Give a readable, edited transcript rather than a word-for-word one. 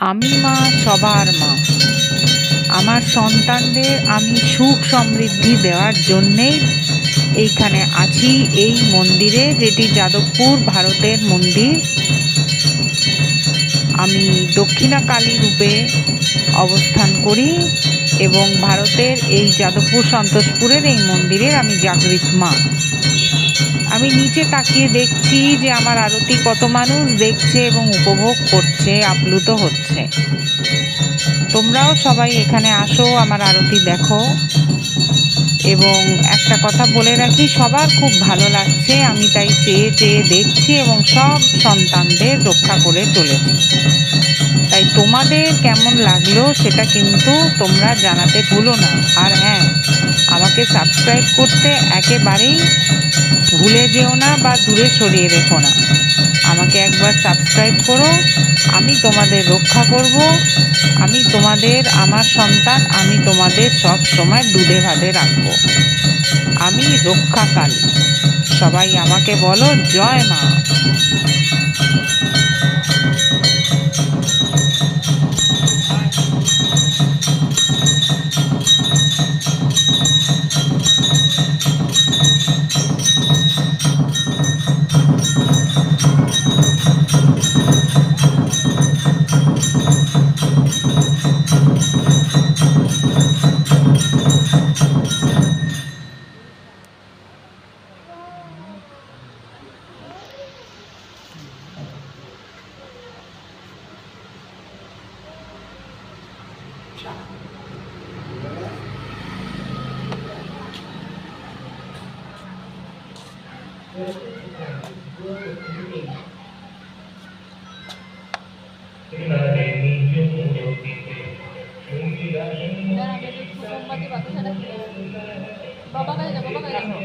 আমি মা, সবার মা। আমার সন্তানদের আমি সুখ সমৃদ্ধি দেওয়ার জন্যেই এইখানে আছি, এই মন্দিরে, যেটি যাদবপুর ভারতের মন্দির। আমি দক্ষিণা কালী রূপে অবস্থান করি এবং ভারতের এই যাদবপুর সন্তোষপুরের এই মন্দিরের আমি জাগৃত মা। আমি নিচে তাকিয়ে দেখছি যে আমার আরতি কত মানুষ দেখছে এবং উপভোগ করছে, আপ্লুত হচ্ছে। তোমরাও সবাই এখানে আসো, আমার আরতি দেখো। এবং একটা কথা বলে রাখি, সবার খুব ভালো লাগছে, আমি তাই চেয়ে চেয়ে দেখছি এবং সব সন্তানদের রক্ষা করে চলেছি। তাই তোমাদের কেমন লাগলো সেটা কিন্তু তোমরা জানাতে ভুলো না। আর হ্যাঁ, আমাকে সাবস্ক্রাইব করতে একেবারেই ভুলে যেও না বা দূরে সরিয়ে রেখো না। আমাকে একবার সাবস্ক্রাইব করো, আমি তোমাদের রক্ষা করব। আমি তোমাদের, আমার সন্তান, আমি তোমাদের সব সময় দুধে ভাতে রাখবো। আমি রক্ষাকালী। সবাই আমাকে বলো জয় মা। বাবা কাছে